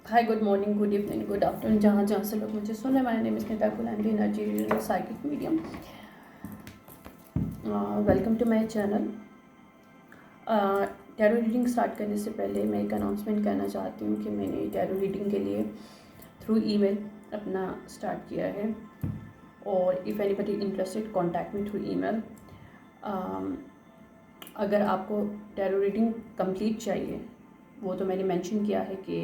हाय, good morning, good evening, good afternoon, जहाँ जहाँ से लोग मुझे सुन रहे हैं। My name is Nita Gul, energy reader, psychic medium. Welcome to my channel. Tarot reading start करने से पहले मैं एक अनाउंसमेंट करना चाहती हूँ कि मैंने टैरो रीडिंग के लिए थ्रू ईमेल अपना स्टार्ट किया है, और if anybody interested contact me through email. अगर आपको टैरो रीडिंग कंप्लीट चाहिए, वो तो मैंने मेंशन किया है कि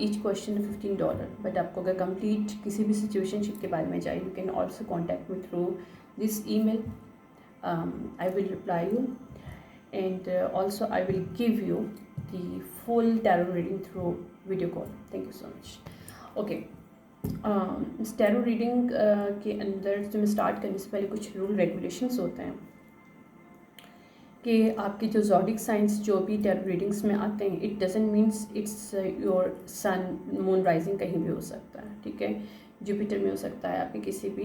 ईच क्वेश्चन $15, बट आपको अगर कंप्लीट किसी भी सिचुएशनशिप के बारे में चाहिए, you can also contact me through this email. I will reply you, and also I will give you the full tarot reading through video call. Thank you so much. Okay. इस tarot reading के अंदर जो मैं start करने से पहले कुछ rule regulations होते हैं कि आपकी जो ज़ोडिक साइंस जो भी टैरो रीडिंग्स में आते हैं, it doesn't means it's your sun moon rising कहीं भी हो सकता है, ठीक है। जुपिटर में हो सकता है, आपके किसी भी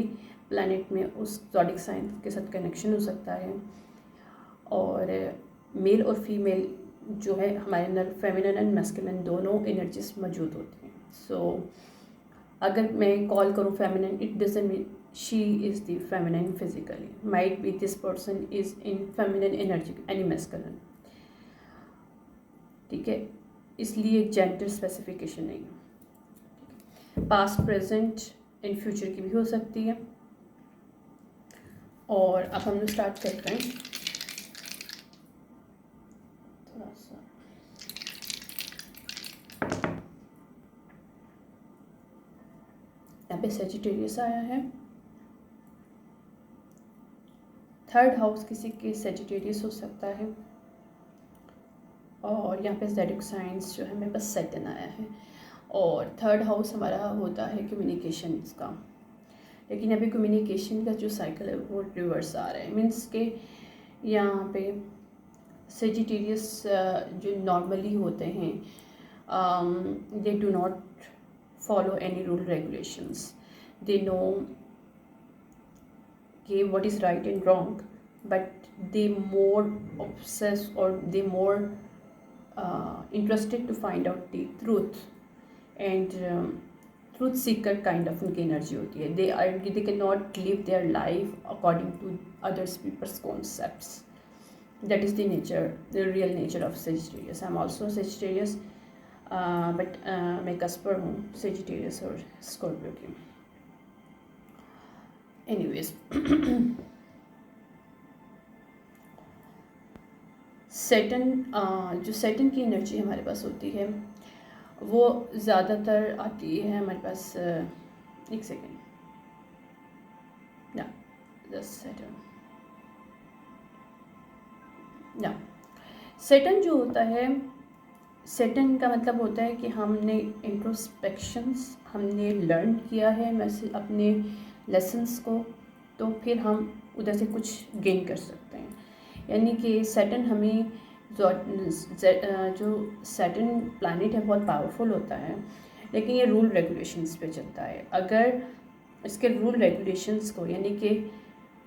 प्लैनेट में उस ज़ोडिक साइंस के साथ कनेक्शन हो सकता है। और मेल और फीमेल जो है हमारे अंदर फेमिनिन एंड मैस्कुलिन दोनों एनर्जीज मौजूद होती हैं। सो अगर मैं कॉल करूँ feminine, it doesn't mean she is the feminine physically, might be this person is in feminine energy any masculine, ठीक है। इसलिए जेंडर स्पेसिफिकेशन नहीं है। पास्ट, प्रेजेंट एंड फ्यूचर की भी हो सकती है। और अब हम लोग स्टार्ट करते हैं। थोड़ा सा यहाँ पे सजिटेरियस आया है। थर्ड हाउस किसी के सजिटेरियस हो सकता है। और यहाँ पे ज़ोडिक साइंस जो है मेरे पास सैटर्न आया है। और थर्ड हाउस हमारा होता है कम्युनिकेशन का, लेकिन अभी कम्युनिकेशन का जो साइकिल है वो रिवर्स आ रहा है। मीन्स के यहाँ पे सजिटेरियस जो नॉर्मली होते हैं, they do not follow any rule regulations. They know कि what is right and wrong, but they more obsessed or they more interested to find out the truth, and truth seeker kind of उनकी energy होती है। they cannot live their life according to others people's concepts. That is the nature, the real nature of Sagittarius. I'm also Sagittarius, but मैं कस्पर हूँ Sagittarius और Scorpio की। Anyways, Saturn जो Saturn की energy हमारे पास होती है वो ज़्यादातर आती है हमारे पास। एक सेकेंड, या सैटर्न जो होता है, सैटर्न का मतलब होता है कि हमने इंट्रोस्पेक्शंस हमने लर्न किया है मैसेज अपने लेसन्स को, तो फिर हम उधर से कुछ गेन कर सकते हैं। यानी कि सैटर्न हमें जो सैटर्न प्लैनेट है बहुत पावरफुल होता है, लेकिन ये रूल रेगुलेशंस पे चलता है। अगर इसके रूल रेगुलेशंस को यानी कि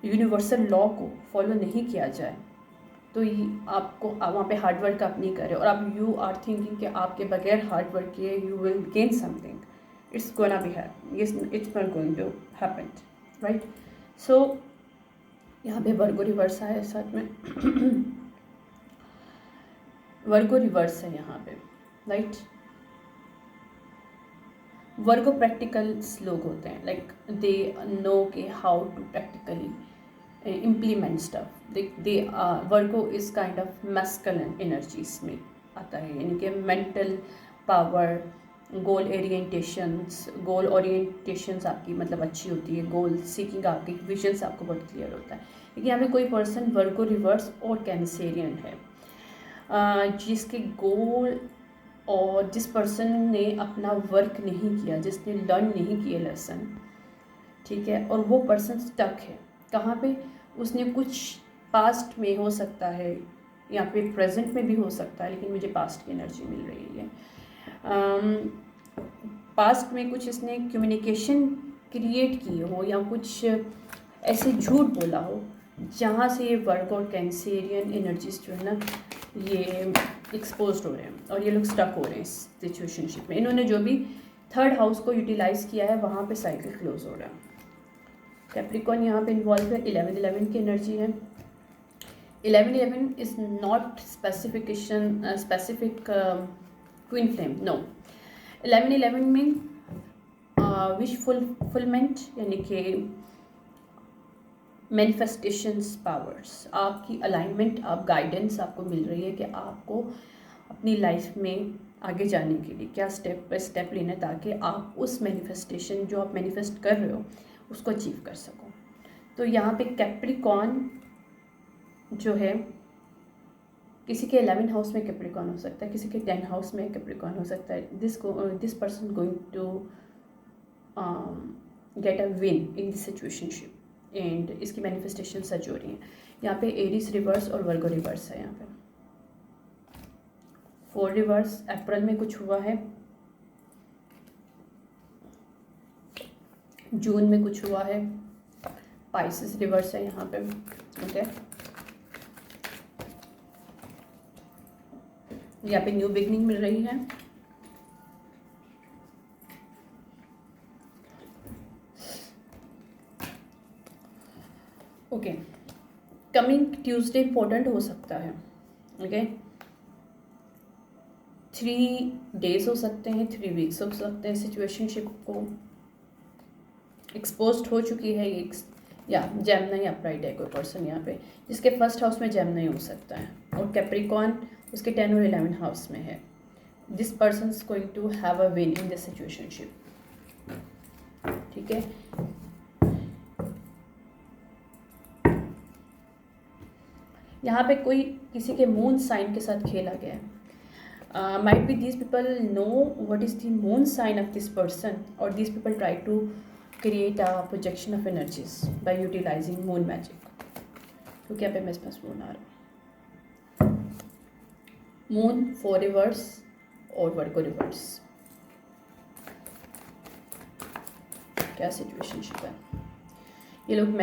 यूनिवर्सल लॉ को फॉलो नहीं किया जाए तो आपको वहाँ पे हार्ड वर्क आप नहीं कर रहे, और आप यू आर थिंकिंग कि आपके बगैर हार्ड वर्क किए you will gain something, it's gonna be happen, yes, it's not going to happen, right? So यहाँ पे वर्गो रिवर्स आया है साथ में वर्गो रिवर्स है यहाँ पे, राइट। वर्गो प्रैक्टिकल्स लोग होते हैं, लाइक दे नो के how to practically implement stuff. They Virgo is kind of masculine energies में आता है, यानी कि मेंटल पावर, गोल ओरिएंटेशंस आपकी मतलब अच्छी होती है, गोल सीकिंग आपकी विजन्स आपको बहुत क्लियर होता है। लेकिन यहाँ पे कोई पर्सन वर्गो रिवर्स और कैंसेरियन है जिसके गोल और जिस पर्सन ने अपना वर्क नहीं किया, जिसने लर्न नहीं किया लेसन, ठीक है, और वो पर्सन स्टक है कहाँ पे, उसने कुछ पास्ट में हो सकता है, यहाँ पे प्रेजेंट में भी हो सकता है, लेकिन मुझे पास्ट की एनर्जी मिल रही है। पास्ट में कुछ इसने कम्युनिकेशन क्रिएट की हो या कुछ ऐसे झूठ बोला हो जहाँ से ये वर्ग और कैंसेरियन एनर्जीज जो है ना ये एक्सपोज हो रहे हैं और ये लोग स्टक हो रहे हैं इस सिचुएशनशिप में। इन्होंने जो भी थर्ड हाउस को यूटिलाइज़ किया है वहाँ पे साइकिल क्लोज हो रहा है। कैप्रिकॉन यहाँ पे इन्वॉल्व है, 11-11 की एनर्जी है। 11-11 is not specific queen flame, no. 11-11 में विश फुलफिलमेंट यानी कि मैनिफेस्टेशंस पावर्स, आपकी अलाइनमेंट, आप गाइडेंस आपको मिल रही है कि आपको अपनी लाइफ में आगे जाने के लिए क्या स्टेप बाय स्टेप लेना है ताकि आप उस मैनिफेस्टेशन जो आप मैनिफेस्ट कर रहे हो उसको अचीव कर सको। तो यहाँ पे कैप्रिकॉन जो है, किसी के 11 हाउस में कैप्रिकॉन हो सकता है, किसी के 10 हाउस में कैप्रिकॉन हो सकता है। This person going to get a win in this situationship and इसकी मैनिफेस्टेशन सच हो रही हैं। यहाँ पे एरीज रिवर्स और वर्गो रिवर्स है। यहाँ पे 4 रिवर्स अप्रैल में कुछ हुआ है, जून में कुछ हुआ है, पाइसेस रिवर्स है यहाँ पे। ओके, यहाँ पे न्यू बिगनिंग मिल रही है। ओके, कमिंग ट्यूसडे इम्पोर्टेंट हो सकता है। ओके, 3 डेज हो सकते हैं, 3 वीक्स हो सकते हैं। सिचुएशनशिप को एक्सपोज हो चुकी है ये, या जेमिनी अपराइट है कोई पर्सन यहाँ पे जिसके फर्स्ट हाउस में जेमिनी हो सकता है और कैप्रिकॉन उसके 10 और 11 हाउस में है। This person is going to have a win in this situationship. ठीक है, यहाँ पे कोई किसी के मून साइन के साथ खेला गया है। Might be these people know what is the moon sign of this person और these people try to create a projection of energies by utilising moon magic. क्योंकि यहाँ पे मेरे पास मून आ रहा है, मून 4 रिवर्स और वर्गो रिवर्स। क्या सिचुएशनशिप है, ये लोग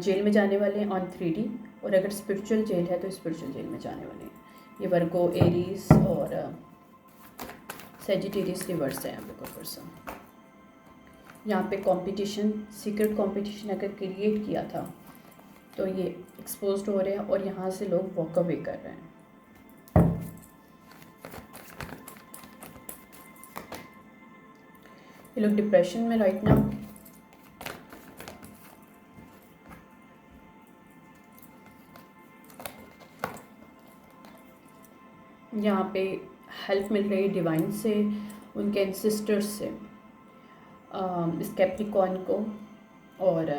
जेल में जाने वाले हैं ऑन 3D और अगर स्पिरिचुअल जेल है तो स्पिरिचुअल जेल में जाने वाले हैं। ये वर्गो, एरीज और सेजिटेरियस रिवर्स है यहाँ पे कोई पर्सन। यहाँ पे कंपटीशन, सीक्रेट कंपटीशन अगर क्रिएट किया था तो ये एक्सपोज्ड हो रहे हैं और यहाँ से लोग वॉक अवे कर रहे हैं। ये लोग डिप्रेशन में राइट नाउ। यहाँ पे हेल्प मिल रही है डिवाइन से, उनके एंसेस्टर्स से इस कैप्रिकॉन को। और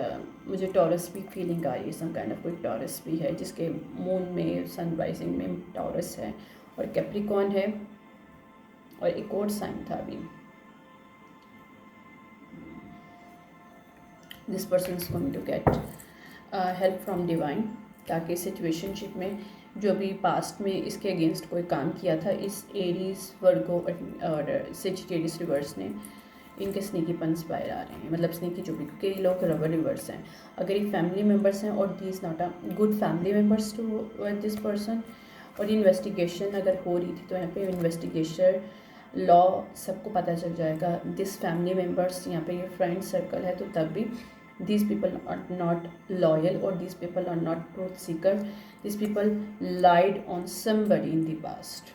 मुझे टॉरस भी फीलिंग आ रही है, सम काइंड ऑफ कोई टॉरस भी है जिसके मून में सनराइजिंग में टॉरस है और कैप्रिकॉन है। और एक और साइन था अभी, this person is going to get help from divine ताकि सिचुएशनशिप में जो भी पास्ट में इसके अगेंस्ट कोई काम किया था इस एरीज, वर्गो और सेजिटेरियस रिवर्स ने, इनके स्नीकीपन्स बाहर आ रहे हैं। मतलब स्नीकी जो भी, क्योंकि ये लोग रबर रिवर्स हैं। अगर ये फैमिली मेम्बर्स हैं और this not a good family members to this person. और इन्वेस्टिगेशन अगर हो रही थी तो यहाँ पे इन्वेस्टिगेशन लॉ सबको पता चल जाएगा। दिस फैमिली मेम्बर्स, यहाँ पे ये फ्रेंड सर्कल है तो तब भी these people are not loyal or these people are not truth seeker. These people lied on somebody in the past.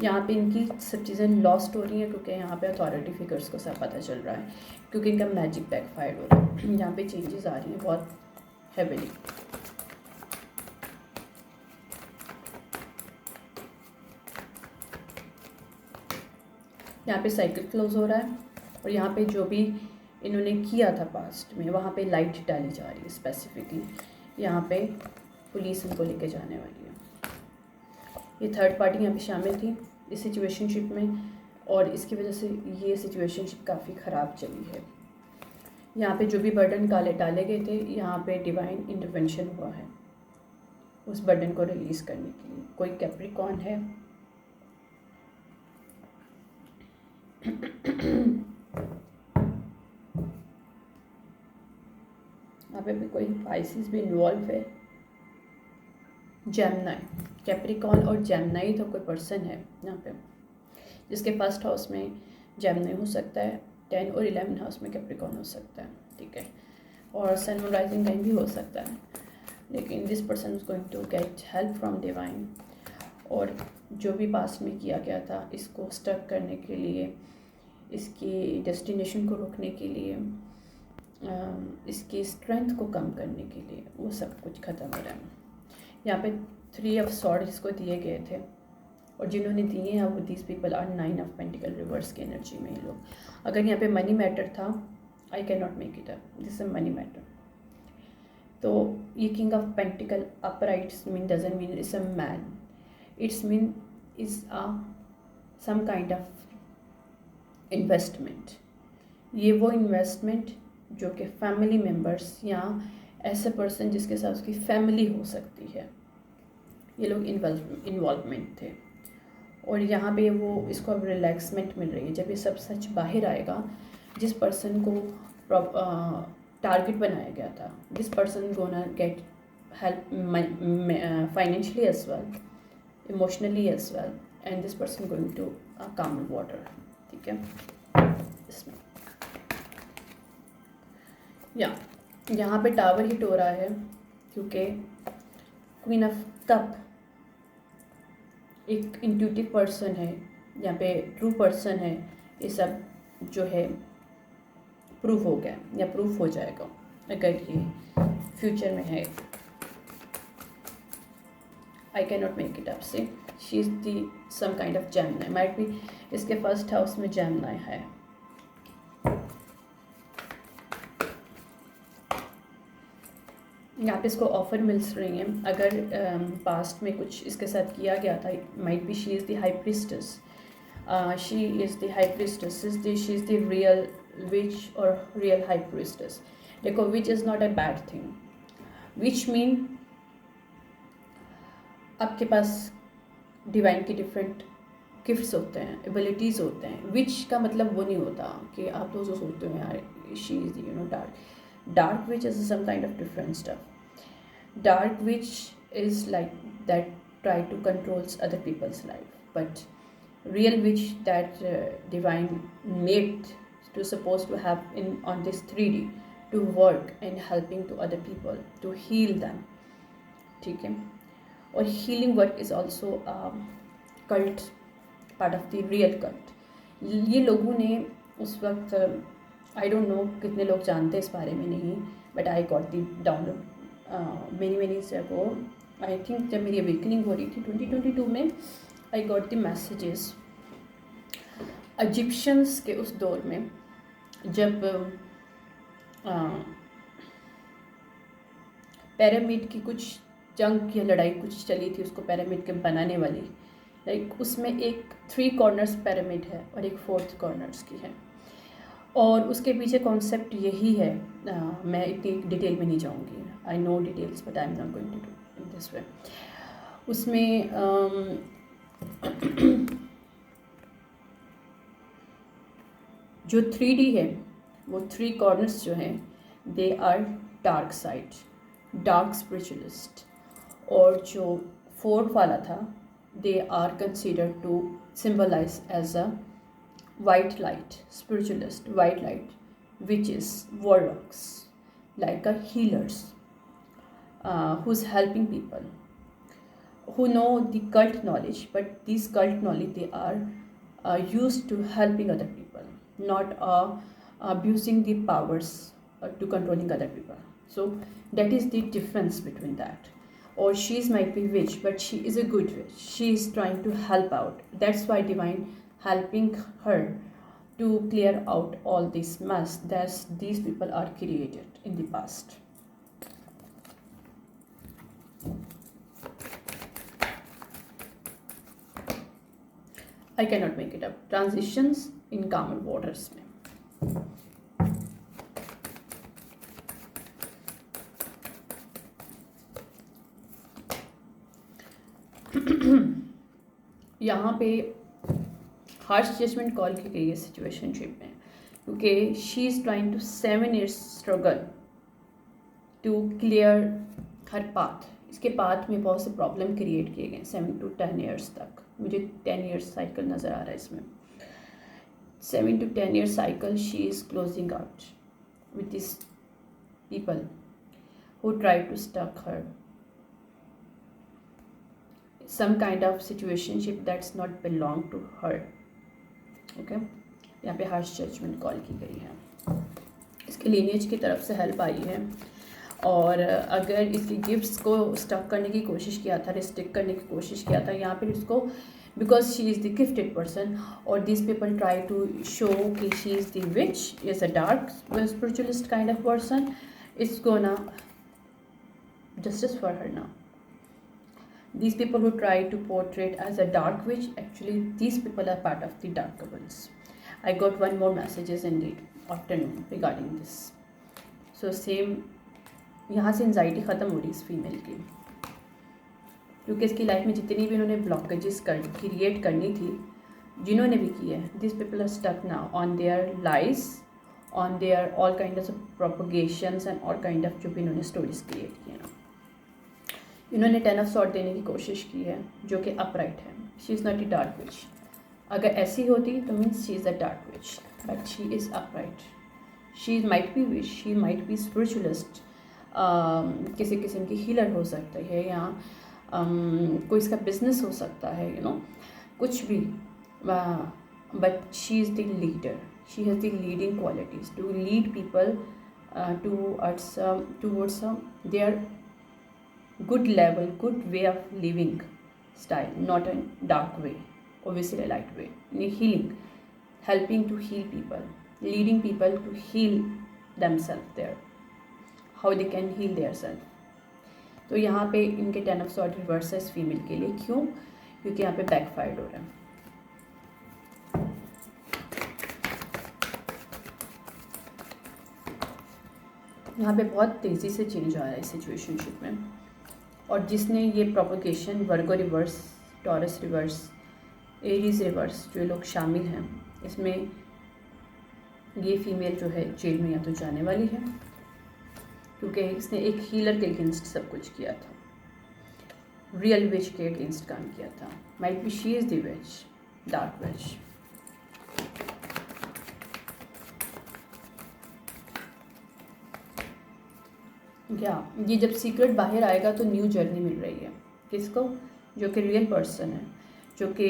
यहाँ पे इनकी सब चीज़ें लॉस्ट हो रही हैं क्योंकि यहाँ पे अथॉरिटी फिगर्स को सब पता चल रहा है, क्योंकि इनका मैजिक बैकफायर हो रहा है। यहाँ पे चेंजेस आ रही हैं बहुत हैवीली। यहाँ पे साइकिल क्लोज हो रहा है और यहाँ पे जो भी इन्होंने किया था पास्ट में वहाँ पे लाइट डाली जा रही है स्पेसिफिकली। यहाँ पे पुलिस इनको लेके जाने वाली है। ये थर्ड पार्टी यहाँ पे शामिल थी इस सिचुएशनशिप में और इसकी वजह से ये सिचुएशनशिप काफ़ी ख़राब चली है। यहाँ पे जो भी बर्डन डाले गए थे, यहाँ पे डिवाइन इंटरवेंशन हुआ है उस बर्डन को रिलीज़ करने के लिए। कोई कैप्रिकॉन है यहाँ पे भी कोई पाइसेस भी इन्वॉल्व है, जेमिनी कैप्रिकॉन और जेमिनी तो कोई पर्सन है यहाँ पे जिसके फर्स्ट हाउस में जेमिनी हो सकता है, 10 और 11 हाउस में कैप्रिकॉन हो सकता है, ठीक है, और सन मून राइजिंग टाइम भी हो सकता है। लेकिन this person is going to get help from divine, और जो भी पास्ट में किया गया था इसको स्टक करने के लिए, इसकी डेस्टिनेशन को रोकने के लिए, इसकी स्ट्रेंथ को कम करने के लिए, वो सब कुछ ख़त्म हो रहा है। यहाँ पे 3 ऑफ सॉर्ड इसको दिए गए थे, और जिन्होंने दिए हैं वो these people are 9 of pentacle reverse की एनर्जी में ये लोग। अगर यहाँ पे मनी मैटर था, I can not make it up, this is money matter. तो ये king of pentacle uprights mean doesn't mean it's a man, it's mean is a some kind of investment. ये वो इन्वेस्टमेंट जो कि family members या ऐसे person जिसके साथ उसकी फैमिली हो सकती है, ये लोग इन्वॉल्वमेंट थे। और यहाँ पे वो इसको अब रिलैक्समेंट मिल रही है जब ये सब सच बाहर आएगा। जिस पर्सन को टारगेट बनाया गया था, this person gonna get help financially as well, emotionally as well, and this person going to calm water, ठीक है। इसमें यहाँ पे टावर हिट हो रहा है क्योंकि क्वीन ऑफ कप एक इंट्यूटिव पर्सन है, यहाँ पे ट्रू पर्सन है। ये सब जो है प्रूफ हो गया या प्रूफ हो जाएगा अगर ये फ्यूचर में है। I can not make it up so she is the some kind of Gemini, might be इसके फर्स्ट हाउस में जेमिनी है। यहाँ पे इसको ऑफर मिल रही है अगर पास्ट में कुछ इसके साथ किया गया था। Might be she is the high priestess, she is the high priestess, she is the real विच और रियल हाई प्रीस्टेस। देखो which is not a bad thing, which mean आपके पास डिवाइन के डिफरेंट गिफ्ट्स होते हैं, एबिलिटीज़ होते हैं। विच का मतलब वो नहीं होता कि आप तो जो सोचते हो यार she is you know dark witch is some kind of different stuff. Dark witch is like that try to controls other people's life, but real witch that divine made to supposed to have in on this 3D to work and helping to other people to heal them, ठीक है। और healing work is also cult, part of the real cult। ये लोगों ने उस वक्त I don't know कितने लोग जानते हैं इस बारे में नहीं, but I got the download many ago. I think जब मेरी अवेकनिंग हो रही थी 2022 में, I got the messages Egyptians के उस दौर में जब पिरामिड की कुछ जंग या लड़ाई कुछ चली थी उसको पिरामिड के बनाने वाली, लाइक उसमें एक 3 कॉर्नर्स पिरामिड है और एक 4th कॉर्नर्स की है, और उसके पीछे कॉन्सेप्ट यही है। मैं इतनी डिटेल में नहीं जाऊंगी, I know details but I am not going to do in this way. उसमें जो 3D है वो 3 कॉर्नर्स जो हैं they are dark side, dark spiritualist, और जो 4th वाला था they are considered to symbolize as a white light spiritualist, white light witches, warlocks, like a healers who's helping people who know the cult knowledge, but these cult knowledge they are used to helping other people, not abusing the powers to controlling other people. So that is the difference between that. Or she might be witch, but she is a good witch, she is trying to help out, that's why divine helping her to clear out all this mess that these people are created in the past. I cannot make it up. Transitions in calmer waters में यहाँ पे harsh judgement call की गई है situationship में, क्योंकि she is trying to 7 years struggle to clear her path इसके path में बहुत से प्रॉब्लम क्रिएट किए गए 7 to 10 ईयर्स तक। मुझे 10 ईयर्स साइकिल नज़र आ रहा है इसमें। 7 to 10 year cycle she is closing out with this people who try to stuck her, some kind of situationship that's not belong to her. Okay, यहाँ पे हार्श जजमेंट कॉल की गई है। इसके लीनिएज की तरफ से हेल्प आई है, और अगर इसकी गिफ्ट्स को स्टक करने की कोशिश किया था, रिस्ट्रिक्ट करने की कोशिश किया था, यहाँ पे इसको because she is the gifted person और this people try to show कि she is the witch is a dark spiritualist kind of person, it's gonna justice for her now. These people who try to portray it as a dark witch, actually these people are part of the dark couples. I got one more messages indeed afternoon regarding this. So same, यहाँ से anxiety ख़त्म हो रही इस female की, क्योंकि इसकी life में जितनी भी इन्होंने ब्लॉकेजेस क्रिएट करनी थी, जिन्होंने भी की है, this people are stuck now on their lies, on their all kind of propagations and all kind of जो भी इन्होंने स्टोरीज क्रिएट की ना। इन्होंने 10 ऑफ सॉर्ड देने की कोशिश की है जो कि अपराइट है। She is not a dark witch. अगर ऐसी होती तो means she is a dark witch, but she is upright. She might be witch, she might be spiritualist, किसी किस्म की हीलर हो सकती है, या कोई इसका बिजनेस हो सकता है, यू नो, कुछ भी, but she is the leader. She has the leading qualities to lead people towards their good level, good way of living style, not a dark way, obviously a light way. Healing, helping to heal people, leading people to heal themselves there, how they can heal their self. तो यहाँ पे इनके 10 of swords reverse है इस female के लिए। क्यों? क्योंकि यहाँ पे बैकफायर्ड हो रहा है। यहाँ पे बहुत तेज़ी से चेंज आ रहा है इस सिचुएशनशिप में, और जिसने ये propagation Virgo reverse, Taurus reverse, Aries reverse जो लोग शामिल हैं इसमें, ये फीमेल जो है जेल में या तो जाने वाली है, क्योंकि इसने एक हीलर के अगेंस्ट सब कुछ किया था, रियल विच के अगेंस्ट काम किया था। Might be she is the witch, dark witch. क्या ये जब सीक्रेट बाहर आएगा तो न्यू जर्नी मिल रही है किसको? जो कि रियल पर्सन है, जो कि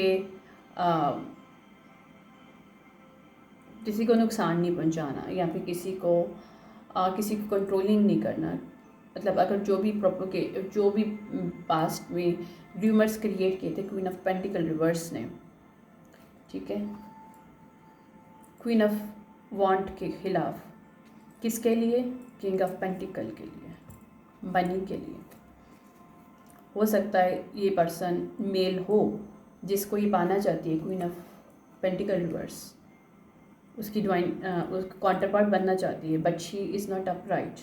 किसी को नुकसान नहीं पहुंचाना, या फिर किसी को कंट्रोलिंग नहीं करना। मतलब अगर जो भी पास्ट में र्यूमर्स क्रिएट किए थे क्वीन ऑफ पेंटिकल रिवर्स ने, ठीक है, क्वीन ऑफ वॉन्ट के खिलाफ, किसके लिए? किंग ऑफ पेंटिकल के लिए, मनी के लिए। हो सकता है ये पर्सन मेल हो जिसको ये पाना चाहती है, क्वीन ऑफ पेंटिकल रिवर्स, उसकी उसका काउंटर पार्ट बनना चाहती है, but she is not upright,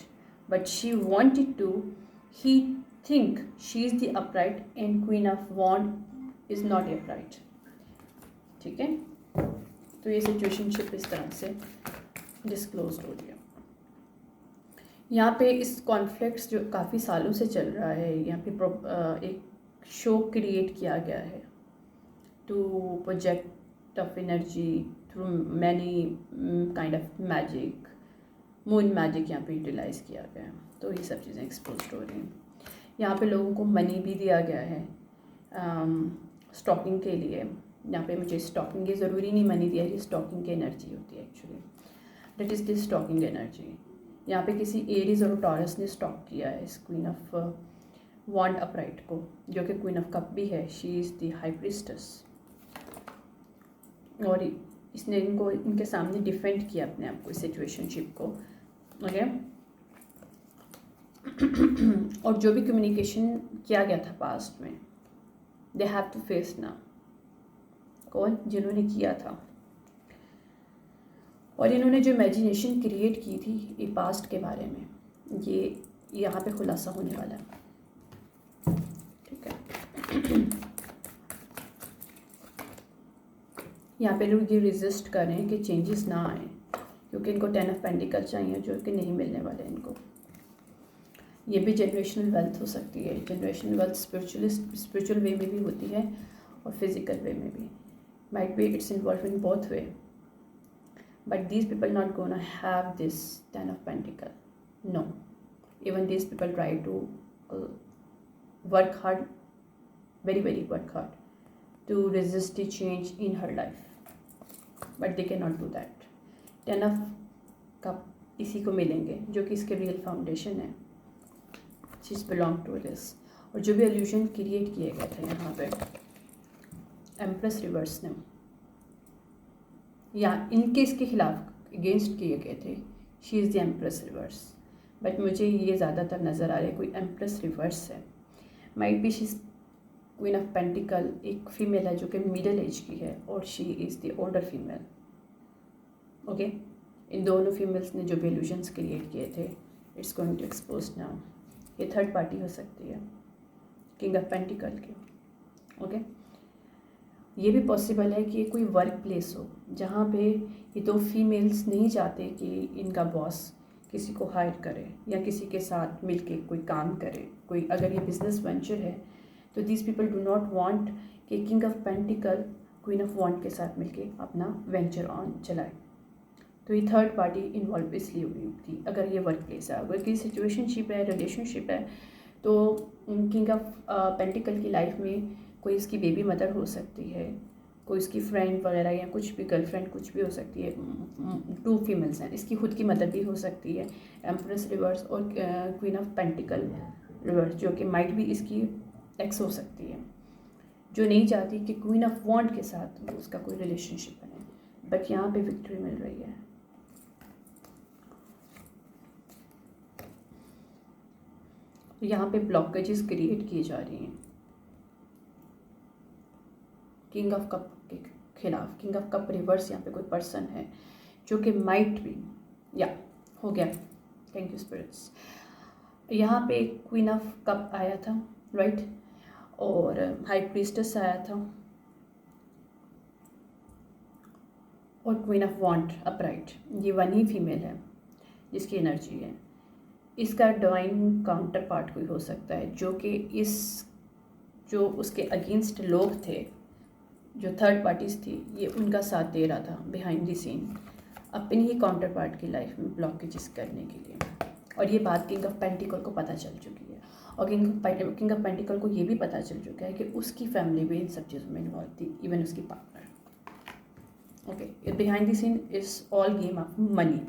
but she wanted to, he think she is the upright and queen of wand is not upright. ठीक है, तो ये सिचुएशनशिप इस तरह से डिस्क्लोज हो रही है। यहाँ पे इस कॉन्फ्लिक्ट्स जो काफ़ी सालों से चल रहा है, यहाँ पे एक शो क्रिएट किया गया है to project of energy through many kind of magic, moon magic यहाँ पे यूटिलाइज़ किया गया है। तो ये सब चीज़ें एक्सपोज हो रही हैं। यहाँ पे लोगों को मनी भी दिया गया है स्टॉकिंग के लिए। यहाँ पे मुझे स्टॉकिंग की ज़रूरी नहीं मनी दिया, ये स्टॉकिंग की एनर्जी होती है actually, that is the stalking energy. यहाँ पे किसी एरीज और टॉरस ने स्टॉक किया है इस क्वीन ऑफ वॉन्ड अपराइट को, जो कि क्वीन ऑफ कप भी है। She is the high priestess, और इसने इनके सामने डिफेंड किया अपने आप को, सिचुएशनशिप को। ओके और जो भी कम्युनिकेशन किया गया था पास्ट में, they have to face now. कौन? जिन्होंने किया था, और इन्होंने जो इमेजिनेशन क्रिएट की थी ये पास्ट के बारे में, ये यहाँ पे खुलासा होने वाला है। ठीक है, यहाँ पे लोग ये रेजिस्ट कर रहे हैं कि चेंजेस ना आए, क्योंकि इनको 10 ऑफ पेंटिकल चाहिए जो कि नहीं मिलने वाले इनको। ये भी जनरेशनल वेल्थ हो सकती है। जनरेशनल वेल्थ स्पिरिचुअल वे में भी होती है और फिजिकल वे में भी। Might be it's involve in both way, but these people not gonna have this 10 of Pentacle. No, even these people try to work hard, very work hard to resist the change in her life, but they cannot do that. 10 of Cup इसी को मिलेंगे जो कि इसके real foundation है, चीज belong to this. और जो भी एल्यूजन क्रिएट किए गए थे यहाँ पे एम्प्रेस रिवर्स ने, या इनके इसके खिलाफ अगेंस्ट किए गए थे, she is the empress reverse. But मुझे ये ज़्यादातर नज़र आ रहा है कोई एम्प्रेस रिवर्स है। Might be she is queen of pentacle, एक फीमेल है जो कि मिडिल एज की है और she is the older female. Okay, इन दोनों फीमेल्स ने जो भी इल्यूजन्स क्रिएट किए थे, it's going to expose now. ये थर्ड पार्टी हो सकती है किंग ऑफ पेंटिकल की। ओके, ये भी पॉसिबल है कि ये कोई वर्क प्लेस हो जहाँ पे ये दो फीमेल्स नहीं चाहते कि इनका बॉस किसी को हायर करे या किसी के साथ मिलके कोई काम करे। कोई अगर ये बिजनेस वेंचर है तो these people do not want कि king of pentacle queen of wand के साथ मिलके अपना वेंचर ऑन चलाए। तो ये थर्ड पार्टी इन्वॉल्व इसलिए हुई थी अगर ये वर्क प्लेस है। अगर किसी सिचुएशनशिप है, रिलेशनशिप है, तो किंग ऑफ पेंटिकल की लाइफ में कोई इसकी बेबी मदर हो सकती है, कोई इसकी फ्रेंड वगैरह या कुछ भी, गर्लफ्रेंड कुछ भी हो सकती है। 2 फीमेल्स हैं, इसकी खुद की मदर भी हो सकती है, एम्प्रेस रिवर्स और क्वीन ऑफ पेंटिकल रिवर्स, जो कि माइट भी इसकी एक्स हो सकती है, जो नहीं चाहती कि क्वीन ऑफ वॉन्ड के साथ उसका कोई रिलेशनशिप बने। बट यहाँ पे विक्ट्री मिल रही है। यहाँ पे ब्लॉकेजेस क्रिएट किए जा रही हैं किंग ऑफ कप के खिलाफ। किंग ऑफ कप रिवर्स, यहाँ पे कोई पर्सन है जो कि माइट भी, या हो गया, थैंक यू स्पिरिट्स। यहाँ पे क्वीन ऑफ कप आया था, राइट, और हाई प्रीस्टेस आया था और क्वीन ऑफ वॉन्ड अपराइट। ये वन ही फीमेल है जिसकी एनर्जी है। इसका डिवाइन काउंटर पार्ट कोई हो सकता है जो कि इस जो उसके अगेंस्ट लोग थे, जो थर्ड पार्टीज थी, ये उनका साथ दे रहा था बिहाइंड द सीन अपनी ही काउंटर पार्ट की लाइफ में ब्लॉकेजेस करने के लिए। और ये बात किंग ऑफ पेंटिकल को पता चल चुकी है और किंग ऑफ पेंटिकल को ये भी पता चल चुका है कि उसकी फैमिली भी इन सब चीज़ों में इन्वॉल्व थी, इवन उसकी पार्टनर। Okay, behind the scene is all game of money.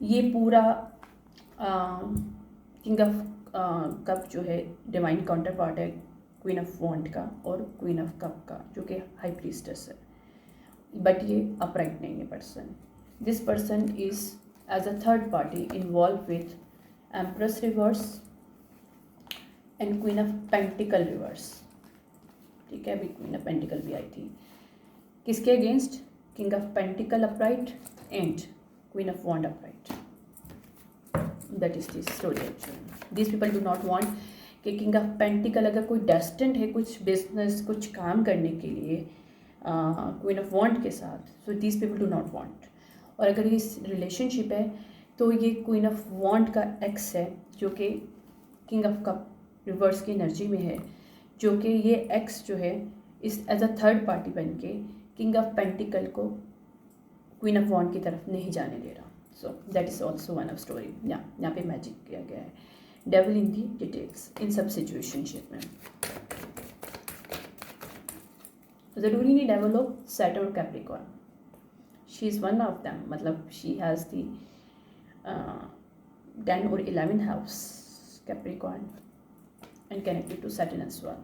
ये पूरा किंग ऑफ कप जो है डिवाइन काउंटर पार्ट है क्वीन ऑफ वॉन्ड का और क्वीन ऑफ कप का, जो कि हाई प्रीस्टेस है। बट ये अपराइट नहीं है person. This person is as a third party involve with empress reverse and queen of pentacle reverse. ठीक है, अभी क्वीन ऑफ पेंटिकल भी आई थी किसके against? King of pentacle upright and queen of wand upright. That is this story actually. This people do not want कि king of pentacle अगर कोई डेस्टिन्ड है कुछ बिजनेस, कुछ काम करने के लिए क्वीन ऑफ वॉन्ड के साथ, so this people do not want. और अगर ये रिलेशनशिप है तो ये क्वीन ऑफ वॉन्ड का एक्स है जो कि किंग ऑफ कप रिवर्स की एनर्जी में है, जो कि ये एक्स जो है इस एज अ थर्ड पार्टी बन के किंग ऑफ पेंटिकल को क्वीन ऑफ वॉन्ड की तरफ नहीं जाने दे रहा। So that is also one of story. यहाँ पे मैजिक किया गया है, devil in the details in सब सिचुएशनशिप में। ज़रूरी नहीं डेविल हो, सैटर्न और Capricorn, she is one of them. मतलब शी हैज़ दी 10 और 11 house Capricorn and connected to Saturn as well.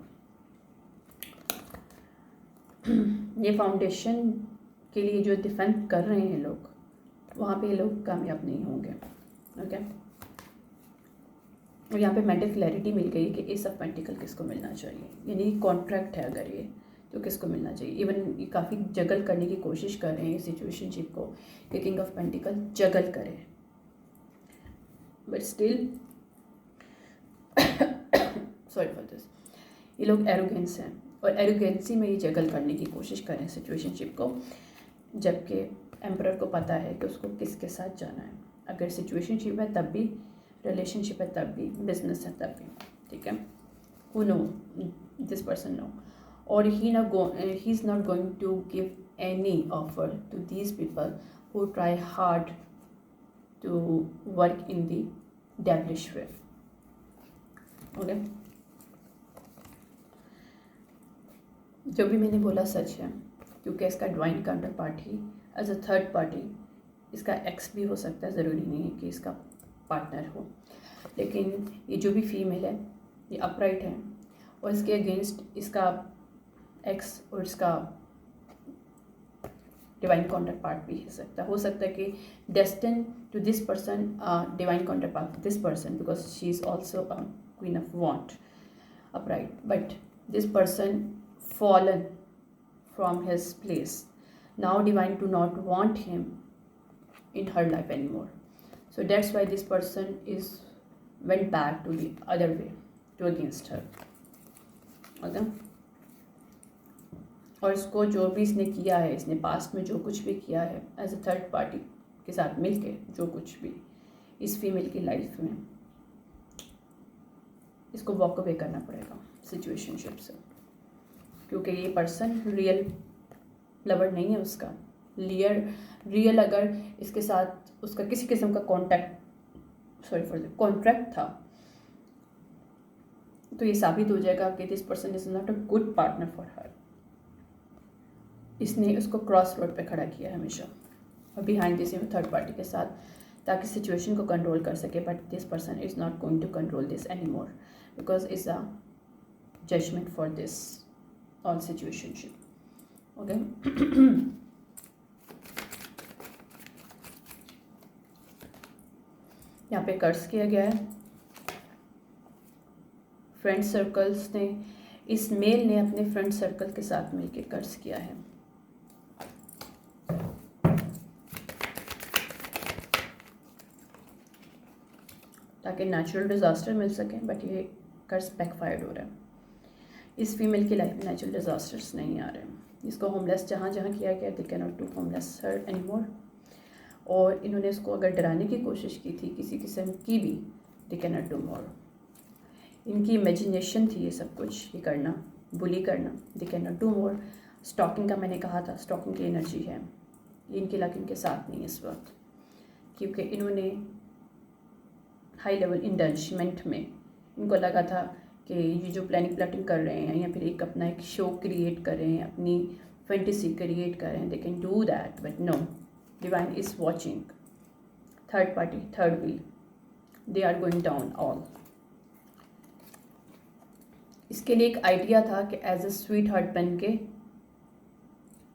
ये फाउंडेशन के लिए जो डिफेंड कर रहे हैं लोग, वहाँ पे ये लोग कामयाब नहीं होंगे। ओके, और यहाँ पे मेंटल क्लैरिटी मिल गई कि एस ऑफ पेंटिकल किसको मिलना चाहिए, यानी कॉन्ट्रैक्ट है अगर ये तो किसको मिलना चाहिए। इवन ये काफ़ी जगल करने की कोशिश कर रहे हैं सिचुएशनशिप को कि किंग ऑफ पेंटिकल जगल करे, but still sorry for this, ये लोग एरोगेंस हैं और एरोगेंसी में ये जगल करने की कोशिश कर रहे हैं सिचुएशनशिप को, जबकि एम्परर को पता है कि उसको किसके साथ जाना है। अगर सिचुएशनशिप है तब भी, रिलेशनशिप है तब भी, बिजनेस है तब भी, ठीक है। Who know, this person know, और he is not going to give any offer to these people who try hard to work in the devilish way, okay. जो भी मैंने बोला सच है, क्योंकि इसका divine counter party as a third party, इसका एक्स भी हो सकता है, ज़रूरी नहीं है कि इसका पार्टनर हो। लेकिन ये जो भी फीमेल है ये अपराइट है, और इसके अगेंस्ट इसका एक्स और इसका डिवाइन काउंटर पार्ट भी हो सकता है कि destined to this person, divine counter part this person, because she is also a queen of wand, upright, but this person fallen from his place. Now divine do not want him in her life anymore. So that's why this person is went back to the other way, to against her. Okay? और इसको जो भी इसने किया है, इसने past में जो कुछ भी किया है एज अ थर्ड पार्टी के साथ मिलके, जो कुछ भी इस फीमेल की लाइफ में, इसको वॉक अवे करना पड़ेगा सिचुएशनशिप से, क्योंकि ये पर्सन रियल लवर नहीं है उसका। रियल अगर इसके साथ उसका किसी किस्म का कॉन्ट्रैक्ट था, तो ये साबित हो जाएगा कि this person is not a good partner for her. इसने उसको क्रॉस रोड पे खड़ा किया है हमेशा, और बिहाइंड दिस थर्ड पार्टी के साथ, ताकि सिचुएशन को कंट्रोल कर सके। But this person is not going to control this any more, because is a judgement for this all situationship, okay. यहाँ पे कर्ज किया गया है। फ्रेंड सर्कल्स ने, इस मेल ने अपने फ्रेंड सर्कल के साथ मिलकर कर्ज किया है। ताकि नेचुरल डिज़ास्टर मिल सके, बट ये कर्ज बैकफायर्ड हो रहा है। इस फीमेल की लाइफ में नेचुरल डिज़ास्टर्स नहीं आ रहे हैं। इसको होमलेस जहाँ जहाँ किया गया, दे can not do homeless her any मोर। और इन्होंने इसको अगर डराने की कोशिश की थी किसी किस्म की भी, दे कैन नॉट डू मोर। इनकी इमेजिनेशन थी ये सब कुछ, ये करना, बुली करना, they can not do more. Stalking का मैंने कहा था, स्टॉकिंग की एनर्जी है इनकी, लाइक इनके साथ नहीं इस वक्त, क्योंकि इन्होंने हाई लेवल इंडल्जमेंट में इनको लगा था कि ये जो प्लानिंग कर रहे हैं, या फिर अपना एक शो क्रिएट कर रहे हैं, अपनी फैंटेसी क्रिएट कर रहे हैं, they can do that, but no, divine is watching. Third party, third wheel, they are going down all. इसके लिए एक आइडिया था कि एज ए स्वीट हार्ट बन के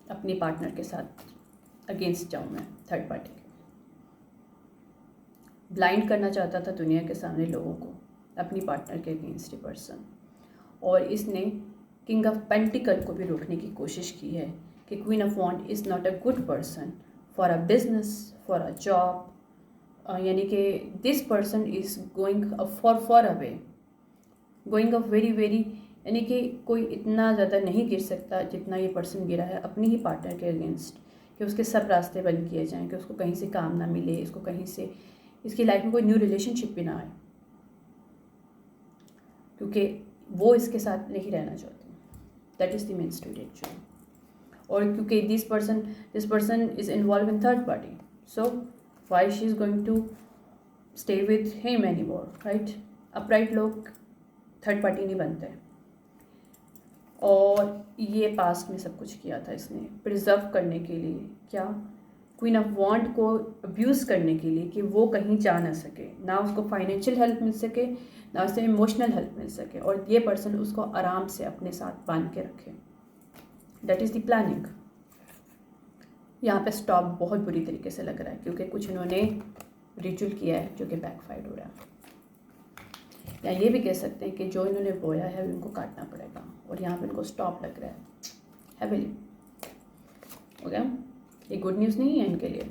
अपने पार्टनर के साथ अगेंस्ट जाऊँ मैं, थर्ड पार्टी के। ब्लाइंड करना चाहता था दुनिया के सामने लोगों को अपनी पार्टनर के अगेंस्ट पर्सन। और इसने किंग ऑफ पेंटिकल को भी रोकने की कोशिश की है कि queen of wand is not a good person for a business, for a job, यानी कि this person is going for away, going a very very, यानी कि कोई इतना ज़्यादा नहीं गिर सकता जितना ये पर्सन गिरा है अपनी ही पार्टनर के अगेंस्ट, कि उसके सब रास्ते बंद किए जाएँ, कि उसको कहीं से काम ना मिले, इसको कहीं से, इसकी लाइफ में कोई न्यू रिलेशनशिप भी ना आए, क्योंकि वो इसके साथ नहीं रहना चाहती। That is the main story actually. और क्योंकि this person is involve in third party, so why she is going to stay with him any more, right. Upright लोग थर्ड पार्टी नहीं बनते। और ये पास्ट में सब कुछ किया था इसने प्रिजर्व करने के लिए, क्या, क्वीन ऑफ वॉन्ड को अब्यूज़ करने के लिए, कि वो कहीं जा ना सके, ना उसको फाइनेंशियल हेल्प मिल सके, ना उसे इमोशनल हेल्प मिल सके, और ये पर्सन उसको आराम से अपने साथ बांध के रखे। That is the planning. यहाँ पे स्टॉप बहुत बुरी तरीके से लग रहा है, क्योंकि कुछ इन्होंने रिचुअल किया है जो कि बैकफायर्ड हो रहा है। या ये भी कह सकते हैं कि जो इन्होंने बोया है उनको काटना पड़ेगा, और यहाँ पे इनको स्टॉप लग रहा है हैवीली। ओके, ये गुड न्यूज़ नहीं है इनके लिए।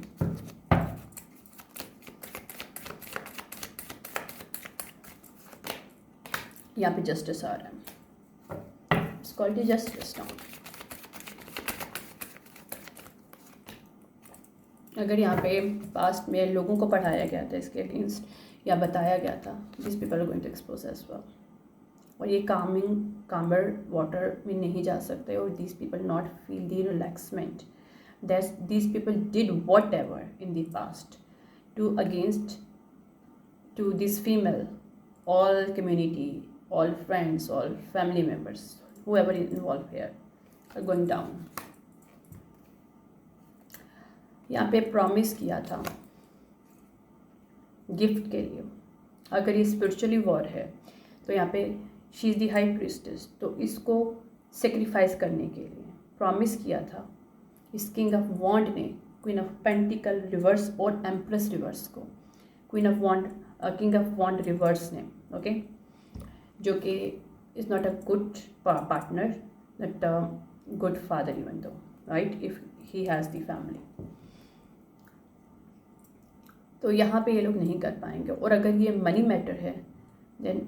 यहाँ पे जस्टिस आ रहा है, इट्स कॉल्ड जस्टिस नाउ। अगर यहाँ पे पास्ट में लोगों को पढ़ाया गया था इसके अगेंस्ट या बताया गया था, this people are going to expose as well. और ये कामर वाटर में नहीं जा सकते, और this people not feel the relaxment that this people did whatever in the past to against to this female, all community, all friends, all family members, whoever is involved here are going down। यहाँ पे promise किया था gift के लिए। अगर ये spiritually war है तो यहाँ पे she is the high priestess, तो इसको सेक्रीफाइस करने के लिए प्रॉमिस किया था इस किंग ऑफ वॉन्ड ने क्वीन ऑफ पेंटिकल रिवर्स और एम्प्रेस रिवर्स को, queen of wand king of wand reverse ने, ओके, जो कि is not a good partner, not a good father even though, right, if he has the family. तो यहाँ पे ये लोग नहीं कर पाएंगे। और अगर ये मनी मैटर है then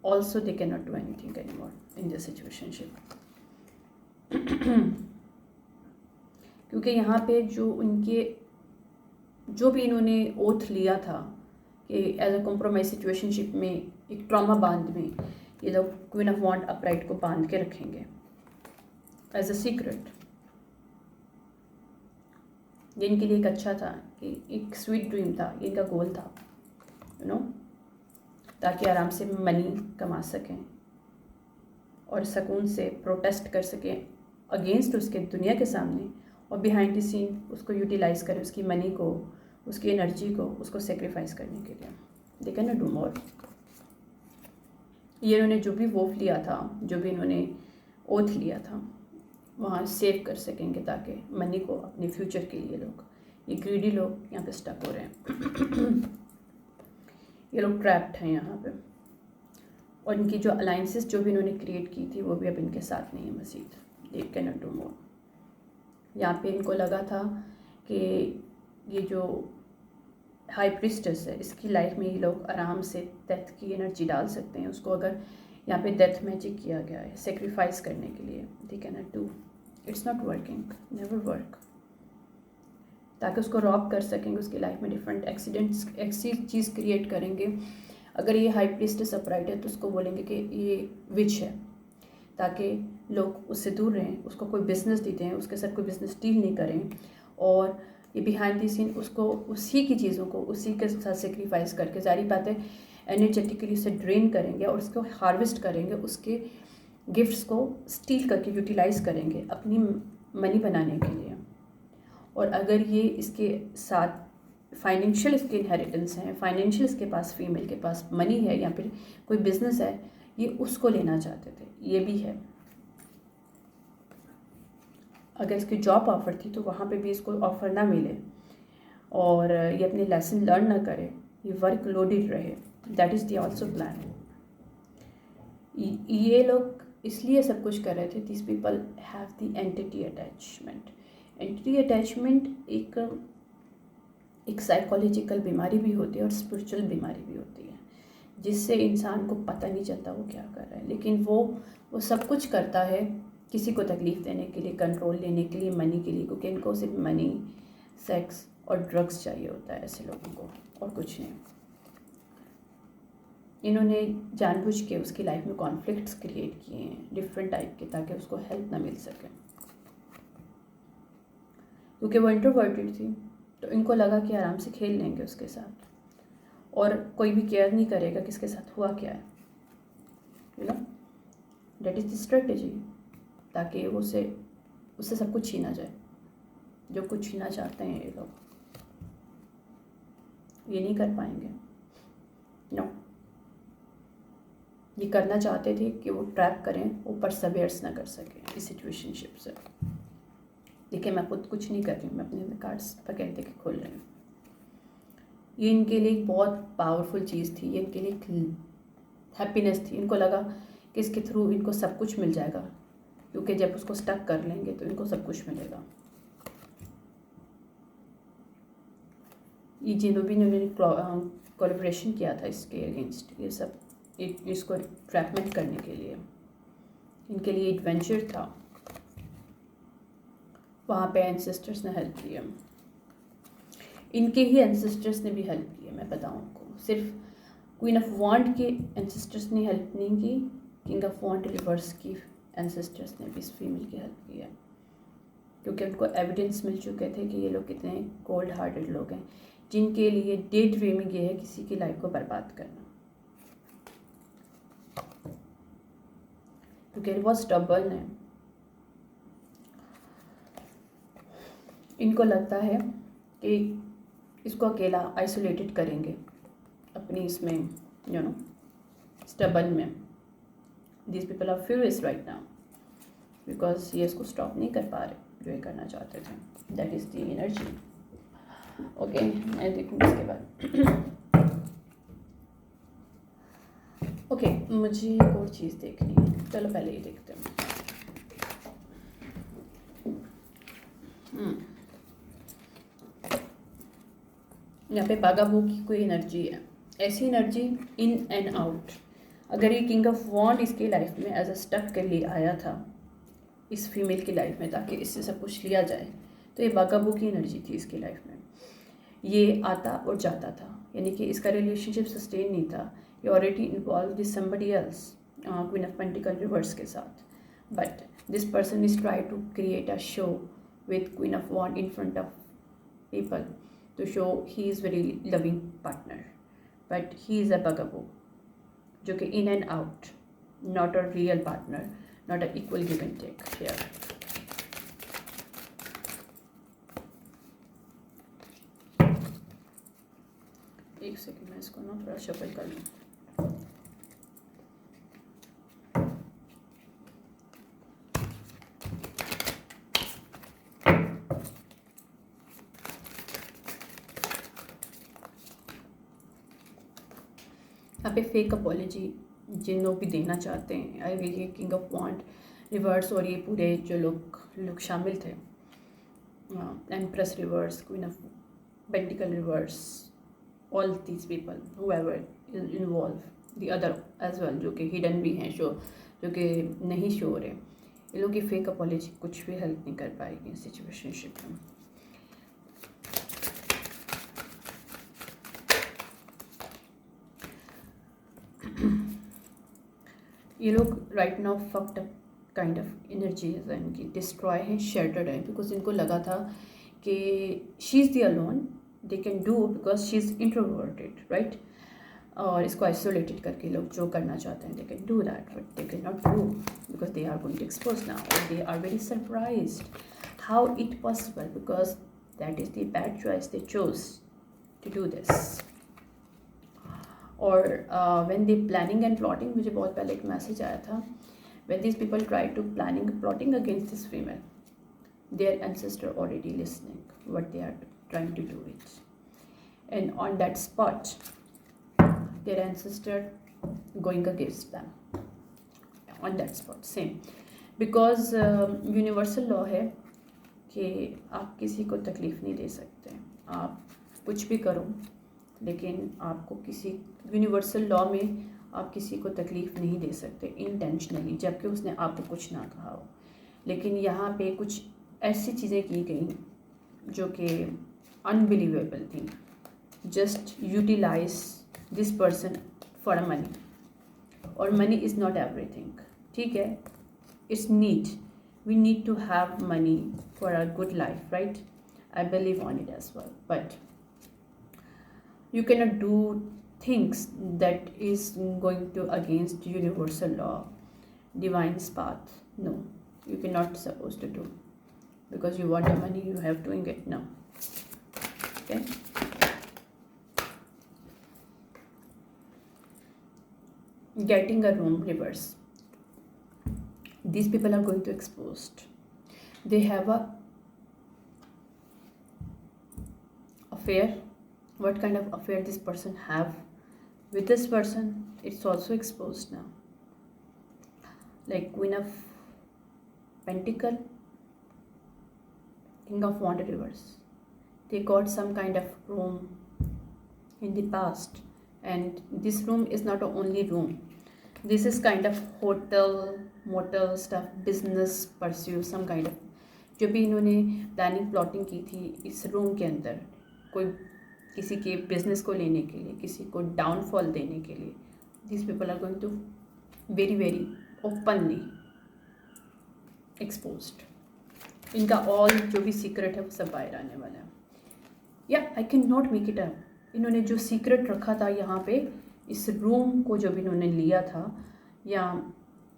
also they can not do anything anymore in this situationship. क्योंकि यहाँ पे जो भी इन्होंने ओथ लिया था कि एज अ कॉम्प्रोमाइज सिचुएशनशिप में, एक ट्रॉमा बांध में ये लोग क्वीन ऑफ वॉन्ड अपराइट को बांध के रखेंगे एज अ सीक्रेट। ये इनके लिए एक अच्छा था कि एक स्वीट ड्रीम था, ये इनका गोल था, यू नो, ताकि आराम से मनी कमा सकें और सुकून से प्रोटेस्ट कर सकें अगेंस्ट उसके दुनिया के सामने, और बिहाइंड द सीन उसको यूटिलाइज करें, उसकी मनी को, उसकी एनर्जी को, उसको सेक्रीफाइस करने के लिए। दे कैन नॉट डू मोर। ये इन्होंने जो भी वोट लिया था, जो भी इन्होंने ओथ लिया था, वहाँ सेव कर सकेंगे ताकि मनी को अपने फ्यूचर के लिए। लोग, ये ग्रीडी लोग यहाँ पे स्टक हो रहे हैं। ये लोग ट्रैप्ड हैं यहाँ पे, और इनकी जो अलाइंसेस जो भी इन्होंने क्रिएट की थी वो भी अब इनके साथ नहीं है मजीद। They can not do more. यहाँ पे इनको लगा था कि ये जो हाई प्रिस्टेस है इसकी लाइफ में ये लोग आराम से डेथ की एनर्जी डाल सकते हैं उसको। अगर यहाँ पे डेथ मैजिक किया गया है सेक्रीफाइस करने के लिए, दे can not do, it's not working, never work. ताकि उसको रॉब कर सकेंगे, उसकी लाइफ में डिफरेंट एक्सीडेंट्स, ऐसी चीज़ क्रिएट करेंगे। अगर ये हाई प्रिस्टेस अपराइट है तो उसको बोलेंगे कि ये विच है, ताकि लोग उससे दूर रहें, उसको कोई बिज़नेस देते हैं, उसके साथ कोई बिज़नेस डील नहीं करें, और ये बिहाइंड द सीन उसको उसी की चीज़ों को उसी के साथ सेक्रीफाइस करके, जारी बात है, एनर्जेटिकली उसे ड्रेन करेंगे और उसको हार्वेस्ट करेंगे, उसके गिफ्ट्स को स्टील करके यूटिलाइज़ करेंगे अपनी मनी बनाने के लिए। और अगर ये इसके साथ फाइनेंशियल इसके इनहेरिटेंस हैं, फाइनेंशियल इसके पास फीमेल के पास मनी है या फिर कोई बिजनेस है, ये उसको लेना चाहते थे, ये भी है। अगर इसकी जॉब ऑफर थी तो वहाँ पे भी इसको ऑफर ना मिले और ये अपने लेसन लर्न ना करे, ये वर्क लोडेड रहे, that is the also plan. ये लोग इसलिए सब कुछ कर रहे थे, this people have the entity attachment. Entity attachment एक साइकोलॉजिकल बीमारी भी होती है और स्पिरिचुअल बीमारी भी होती है, जिससे इंसान को पता नहीं चलता वो क्या कर रहा है, लेकिन वो सब कुछ करता है किसी को तकलीफ़ देने के लिए, कंट्रोल लेने के लिए, मनी के लिए, क्योंकि इनको सिर्फ मनी, सेक्स और ड्रग्स चाहिए होता है ऐसे लोगों को, और कुछ नहीं। इन्होंने जानबूझ के उसकी लाइफ में कॉन्फ्लिक्ट्स क्रिएट किए हैं डिफरेंट टाइप के, ताकि उसको हेल्प ना मिल सके, क्योंकि वो इंट्रोवर्टेड थी। तो इनको लगा कि आराम से खेल लेंगे उसके साथ और कोई भी केयर नहीं करेगा कि इसके साथ हुआ क्या है, you know, that is the strategy, ताकि उससे सब कुछ छीना जाए। जो कुछ छीना चाहते हैं ये लोग, ये नहीं कर पाएंगे, नो। ये करना चाहते थे कि वो ट्रैप करें, वो परसेवेयर्स ना कर सकें इस सिचुएशनशिप से। देखिए, मैं खुद कुछ नहीं कर रही हूँ, मैं अपने कार्ड्स पकड़ के खोल रही हूँ। ये इनके लिए एक बहुत पावरफुल चीज़ थी, ये इनके लिए एक हैप्पीनेस थी। इनको लगा कि इसके थ्रू इनको सब कुछ मिल जाएगा, क्योंकि जब उसको स्टक कर लेंगे तो इनको सब कुछ मिलेगा। ये जिन्हों भी इन्होंने कोलैबोरेशन किया था इसके अगेंस्ट, ये सब इसको ट्रैपमेंट करने के लिए, इनके लिए एडवेंचर था। वहाँ पे एंसेस्टर्स ने हेल्प किया। इनके ही एंसेस्टर्स ने भी हेल्प की है, मैं बताऊँ आपको। सिर्फ क्वीन ऑफ वांड के एंसेस्टर्स ने हेल्प नहीं की, किंग ऑफ वांड रिवर्स की एंसेस्टर्स ने भी इस फीमेल की हेल्प की है, क्योंकि उनको एविडेंस मिल चुके थे कि ये लोग कितने कोल्ड हार्टेड लोग हैं, जिनके लिए डे ड्रीमिंग ये है किसी की लाइफ को बर्बाद करना, क्योंकि वो स्टबर्न है। इनको लगता है कि इसको अकेला आइसोलेटेड करेंगे अपनी इसमें स्टबर्न में। This people are furious right now because ये इसको स्टॉप नहीं कर पा रहे जो ये करना चाहते थे। That is the energy. Okay, मैं देखूँगी इसके बाद। ओके, मुझे एक और चीज़ देखनी है, चलो पहले ये देखते हैं। यहाँ पे बागाबू की कोई एनर्जी है, ऐसी एनर्जी इन एंड आउट। अगर ये किंग ऑफ वॉन्ड इसकी लाइफ में एज अ स्टक के लिए आया था इस फीमेल की लाइफ में ताकि इससे सब कुछ लिया जाए, तो ये बागाबू की एनर्जी थी इसकी लाइफ में। ये आता और जाता था, यानी कि इसका रिलेशनशिप सस्टेन नहीं था। ये already involve with somebody else, queen of pentacle reverse के साथ। But this person is try to create a show with queen of wand in front of people to show he is very loving partner, but he is a bugaboo जो कि in and out, not a real partner, not a equal give and take here. एक second, मैं इसको ना थोड़ा shuffle कर लूँ। यहाँ पे फेक अपॉलॉजी जिन लोग भी देना चाहते हैं, आई ये किंग ऑफ वॉन्ड रिवर्स और ये पूरे जो लोग शामिल थे, empress reverse, queen of pentacle reverse, all these people whoever involve, the other as well जो कि हिडन भी हैं, जो कि नहीं शो रहे, इन लोगों की फेक अपॉलॉजी कुछ भी हेल्प नहीं कर पाएगी सिचुएशनशिप में। ये लोग right now fucked up kind of energy है, इनकी डिस्ट्रॉय है, शेटर्ड है, बिकॉज इनको लगा था कि she is the alone, they can do because she is introverted, right. और इसको आइसोलेटेड करके लोग जो करना चाहते हैं they can do that, but they can not do because they are going to expose now और they are very surprised how it possible, because that is the bad choice they chose to do this. और when they planning and plotting, मुझे बहुत पहले एक message आया था, when these people try to planning plotting against this female, their ancestor already listening what they are trying to do it, and on that spot their ancestor going against them on that spot same, because universal law है कि आप किसी को तकलीफ़ नहीं दे सकते, आप कुछ भी करो लेकिन आपको किसी यूनिवर्सल लॉ में आप किसी को तकलीफ़ नहीं दे सकते इंटेंशनली, जबकि उसने आपको कुछ ना कहा हो। लेकिन यहाँ पे कुछ ऐसी चीज़ें की गई जो कि अनबिलीवेबल थी। Just utilize this person for a money, और मनी इज़ नॉट एवरीथिंग, ठीक है, it's need, we need to have money for a good life, right, I believe on it as well, but you cannot do things that is going to against universal law, divine's path. No, you cannot supposed to do, because you want the money, you have doing it now. Okay, getting a room reverse, these people are going to exposed, they have a affair. What kind of affair this person have with this person, it's also exposed now. Like Queen of Pentacle, King of Wand reverse, they got some kind of room in the past, and this room is not a only room, this is kind of hotel, motel stuff, business pursue, some kind of जो भी इन्होंने planning plotting की थी इस room के अंदर, कोई किसी के बिजनेस को लेने के लिए, किसी को डाउनफॉल देने के लिए, this people are going to very very openly exposed. इनका ऑल जो भी सीक्रेट है वो सब बाहर आने वाला है। या आई can not make it up. इन्होंने जो सीक्रेट रखा था यहाँ पे, इस रूम को जो भी इन्होंने लिया था, या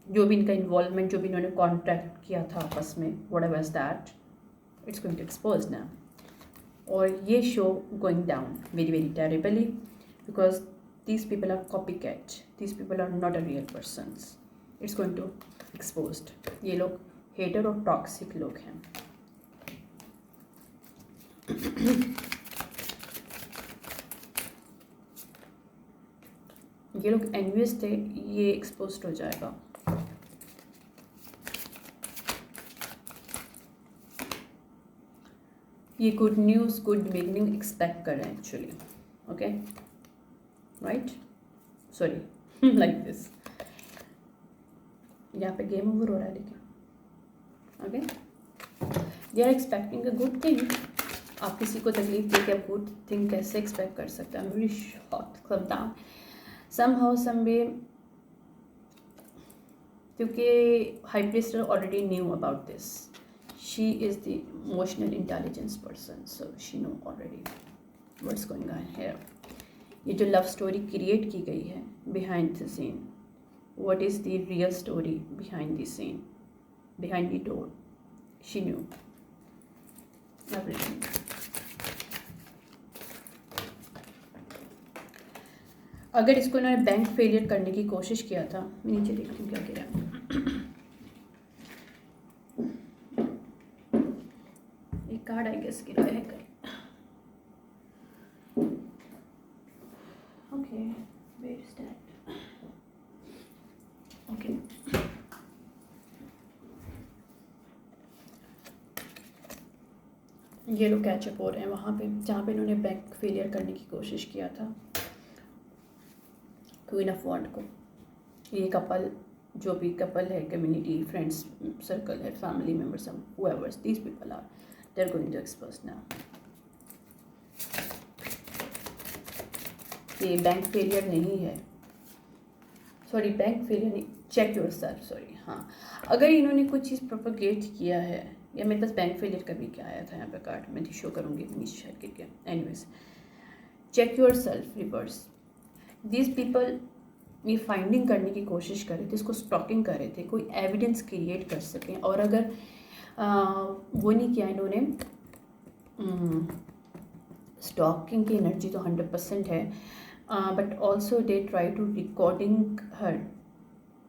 जो भी इनका इन्वॉल्वमेंट, जो भी इन्होंने कॉन्ट्रैक्ट किया था आपस में, whatever is that, it's going to expose now. और ये show going down very very terribly because these people are copycat, these people are not a real persons, it's going to exposed। ये लोग hater और toxic लोग हैं। ये लोग envious थे, ये एक्सपोज्ड हो जाएगा। ये good news, good beginning expect कर रहे हैं actually, okay, right, sorry, like this. यहाँ पे गेम ओवर हो रहा है लेकिन, okay, they are expecting a good thing. आप किसी को तकलीफ दे के गुड थिंग कैसे एक्सपेक्ट कर सकते हैं? I am very shocked club down somehow some way, क्योंकि high priest already knew about this, she is the emotional intelligence person, so she know already what's going on here। ये जो love story create की गई है behind the scene, what is the real story behind the scene, behind the door, she knew everything। अगर इसको इन्होंने bank failure करने की कोशिश किया था, मैं नीचे देखती हूँ क्या कह रहा है। एक कार्ड आई गेस गिरा है कहीं, okay, where is that, okay, ये लोग कैचअप हो रहे हैं वहाँ पे जहाँ पे इन्होंने बैंक फेलियर करने की कोशिश किया था। क्वीन ऑफ वॉन्ड को, ये कपल, जो भी कपल है, कम्युनिटी, फ्रेंड्स सर्कल है, family members, whoever these people are, they're going to expose now। ये बैंक फेलियर नहीं है, सॉरी, बैंक फेलियर नहीं, चेक योर सेल्फ, सॉरी, हाँ, अगर इन्होंने कुछ चीज़ प्रोपोगेट किया है, या मेरे पास बैंक फेलियर का भी क्या आया था यहाँ पे कार्ड, मैं शो करूँगी नीचे शायद करके, anyways, check yourself reverse. These people ये फाइंडिंग करने की कोशिश कर रहे थे, इसको स्टॉकिंग कर रहे थे, कोई एविडेंस क्रिएट कर सकें, और अगर वो नहीं किया इन्होंने, स्टॉकिंग की एनर्जी तो 100% है, but also they try to recording her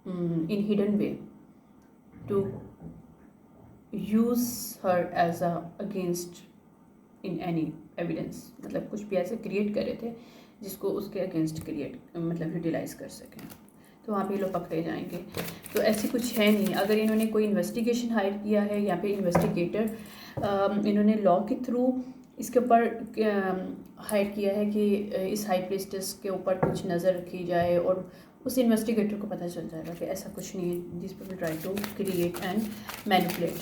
in hidden way to use her as a against in any evidence, मतलब कुछ भी ऐसे क्रिएट कर रहे थे जिसको उसके अगेंस्ट क्रिएट मतलब यूटिलाइज़ कर सकें, तो वहाँ पे लोग पकड़े जाएंगे। तो ऐसी कुछ है नहीं। अगर इन्होंने कोई इन्वेस्टिगेशन हायर किया है या फिर इन्वेस्टिगेटर इन्होंने लॉ के थ्रू इसके ऊपर हायर किया है कि इस हाई प्रीस्टेस के ऊपर कुछ नज़र रखी जाए, और उस इन्वेस्टिगेटर को पता चल जाएगा कि ऐसा कुछ नहीं है। This people try to create and manipulate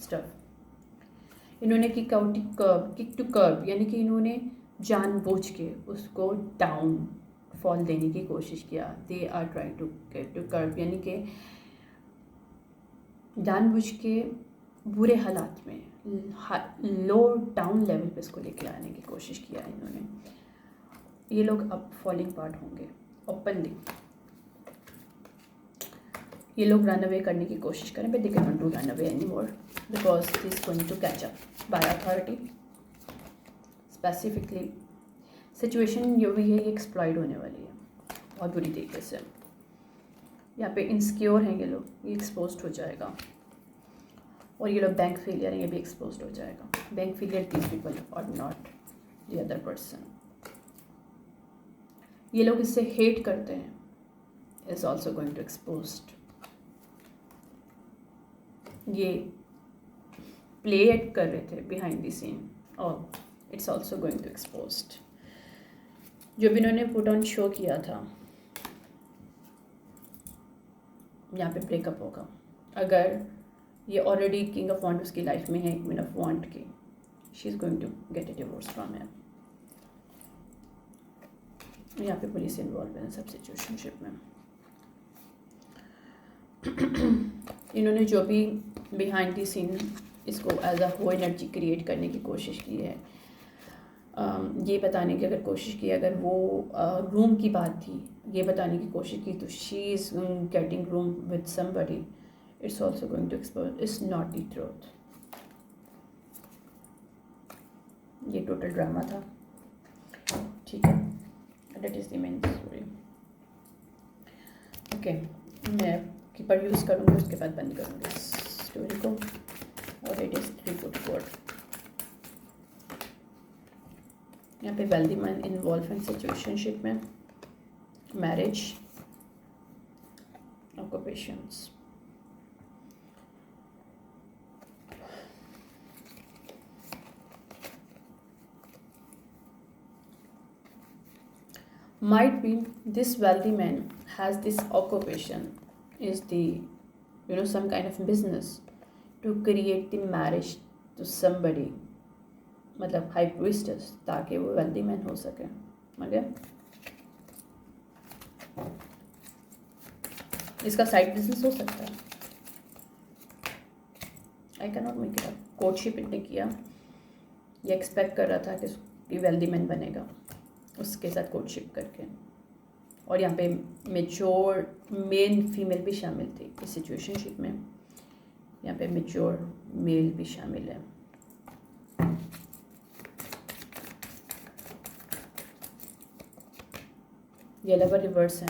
stuff. इन्होंने किक टू कर्ब, यानी कि इन्होंने जानबूझ के उसको डाउन फॉल देने की कोशिश किया। They are try to get to curb, यानी कि जानबूझ के बुरे हालात में लो डाउन लेवल पे इसको लेके आने की कोशिश किया इन्होंने। ये लोग अब फॉलिंग पार्ट होंगे ओपनली। ये लोग रन अवे करने की कोशिश करें, but they can not do run away any more because this is going to catch up by authority. Specifically situation जो भी है ये एक्सप्लॉइट होने वाली है बहुत बुरी तरीके से। यहाँ पे इनसिक्योर हैं ये लोग, ये एक्सपोज्ड हो जाएगा। और ये लोग बैंक फेलियर हैं, ये भी एक्सपोज्ड हो जाएगा। बैंक फेलियर दीज पीपल और नॉट द अदर पर्सन। ये लोग इससे हेट करते हैं, is also going to exposed. ये प्ले इट कर रहे थे बिहाइंड द सीन और it's also going to exposed. जो भी इन्होंने पुट ऑन शो किया था यहाँ पे ब्रेकअप होगा। अगर ये ऑलरेडी किंग ऑफ वॉन्ड उसकी लाइफ में है, क्वीन ऑफ वॉन्ड की, she is going to get a divorce from him. यहाँ पे पुलिस इन्वॉल्व है सब सिचुएशनशिप में। इन्होंने जो भी बिहाइंड द सीन इसको एज अ हो एनर्जी क्रिएट करने की कोशिश की है, ये बताने की अगर कोशिश की, अगर वो रूम की बात थी, ये बताने की कोशिश की, तो she is getting room with somebody, it's also going to expose it's not the truth. ये टोटल ड्रामा था, ठीक है, that is the main story. Okay, मैं कीपर यूज़ करूँगी, उसके बाद बंद करूँगी इस स्टोरी को, और इट इज़ 344। यहाँ पे wealthy man involve in situationship में, marriage, occupations. Might be this wealthy man has this occupation, is the some kind of business to create the marriage to somebody, मतलब हाई प्रीस्टेस, ताकि वो wealthy man हो सके। मगर इसका side business हो सकता है, I can not make it up. Courtship इतने किया, ये एक्सपेक्ट कर रहा था कि वेल्दी मैन बनेगा उसके साथ कोर्टशिप करके, और यहाँ पे मेच्योर मेल फीमेल भी शामिल थी इस सिचुएशनशिप में। यहाँ पे मेच्योर मेल भी शामिल है। ये लवर रिवर्स है।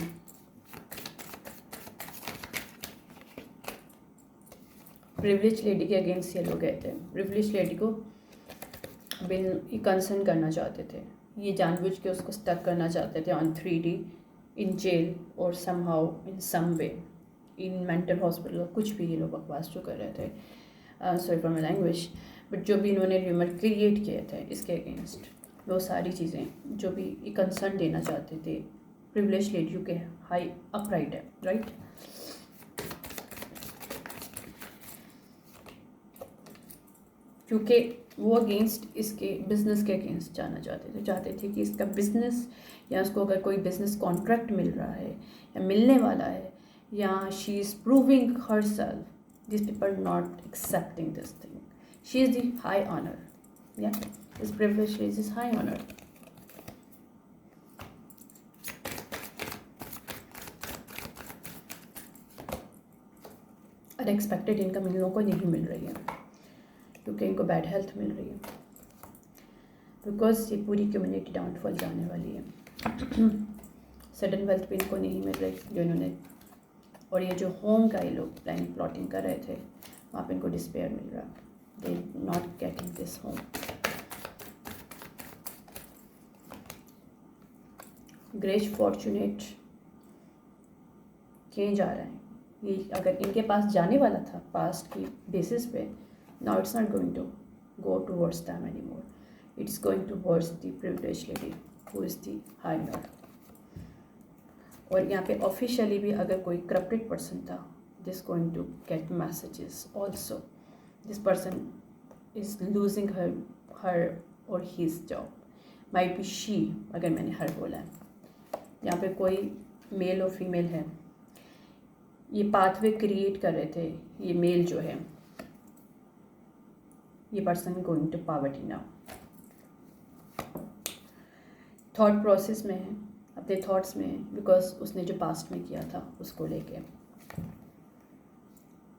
प्रिविलेज लेडी के अगेंस्ट ये लोग गए थे। प्रिविलेज लेडी को कंसर्न करना चाहते थे, ये जानबूझ के उसको स्टक करना चाहते थे ऑन 3D इन जेल और somehow in some way in mental hospital, कुछ भी ये लोग बकवास जो कर रहे थे, sorry for my language, but जो भी इन्होंने र्यूमर क्रिएट किए थे इसके अगेंस्ट, वो सारी चीज़ें जो भी कंसर्न देना चाहते थे प्रिविलेज लेडियों के हाई अपराइट है, राइट। क्योंकि वो अगेंस्ट इसके बिज़नेस के अगेंस्ट जाना चाहते थे कि इसका बिज़नेस, या उसको अगर कोई बिज़नेस कॉन्ट्रैक्ट मिल रहा है या मिलने वाला है, या she is proving herself, this people not accepting this thing, she is the high honour, या this privilege is high honour. Unexpected income इन लोगों को नहीं मिल रही है क्योंकि इनको बैड हेल्थ मिल रही है, बिकॉज ये पूरी कम्युनिटी डाउनफॉल जाने वाली है। सडन वेल्थ भी इनको नहीं मिल रही जो इन्होंने, और ये जो होम का ये लोग प्लानिंग प्लॉटिंग कर रहे थे, वहाँ पे इनको डिस्पेयर मिल रहा, they not getting this home. Great fortunate कहीं जा रहा है, ये अगर इनके पास जाने वाला था पास्ट की बेसिस पे, now it's not going to go towards them anymore, it's going towards the privileged lady who is the higher। और यहाँ पे ऑफिशियली भी अगर कोई करप्टेड पर्सन था, this going to get messages also, this person is losing her or his job, might be she, अगर मैंने हर बोला है, यहाँ पे कोई मेल और फीमेल है, ये पाथवे क्रिएट कर रहे थे, ये मेल जो है, ये person going to poverty now, thought process में है, अपने थॉट्स में है, बिकॉज उसने जो पास्ट में किया था उसको लेके,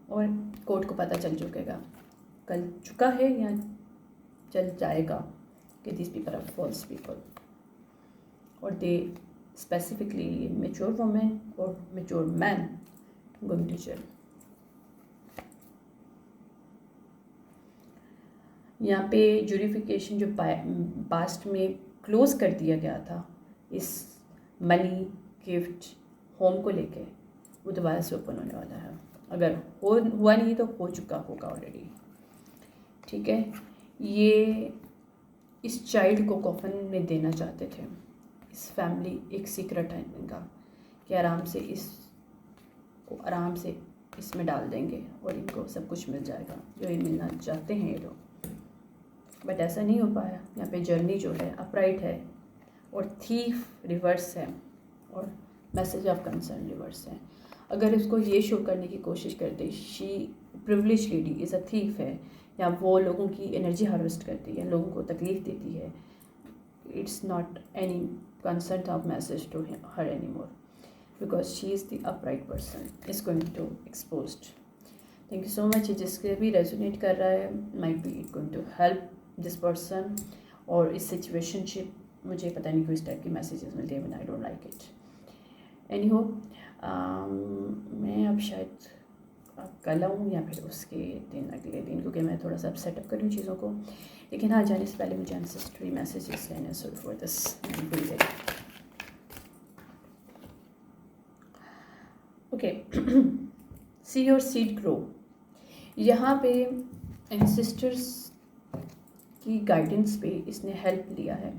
और कोर्ट को पता चल चुका है या चल जाएगा कि this people are false people, और दे स्पेसिफिकली मेच्योर वुमेन और mature man going to jail. यहाँ पे ज्यूरिफिकेशन जो पास्ट में क्लोज कर दिया गया था इस मनी गिफ्ट होम को लेके, वो दोबारा से ओपन होने वाला है, अगर हुआ नहीं तो हो चुका होगा ऑलरेडी, ठीक है। ये इस चाइल्ड को कॉफन में देना चाहते थे, इस फैमिली एक सीक्रेट है इनका कि आराम से इसमें डाल देंगे और इनको सब कुछ मिल जाएगा जो ये मिलना चाहते हैं ये लोग, बट ऐसा नहीं हो पाया। यहाँ पे जर्नी जो है अपराइट है और थीफ रिवर्स है और मैसेज ऑफ कंसर्न रिवर्स है। अगर इसको ये शो करने की कोशिश करते she privilege lady is a thief है, या वो लोगों की एनर्जी हार्वेस्ट करती है, लोगों को तकलीफ़ देती है, it's not any concern of message to her any more, because she is the upright person is going to exposed. Thank you so much. जिसके भी रेजोनेट कर रहा है might be it going to help this person. और इस situationship मुझे पता नहीं क्यों इस टाइप की मैसेजेस मिलते हैं, I don't like it. Any हो मैं अब शायद कल आऊँ या फिर उसके दिन अगले दिन, क्योंकि मैं थोड़ा सा सेटअप करूँ चीज़ों को। लेकिन हाँ, जाने से पहले मुझे एंसेस्ट्री मैसेजेस लेने so for this period. Okay, see your seed grow. यहाँ पे एंसेस्टर्स की गाइडेंस पे इसने हेल्प लिया है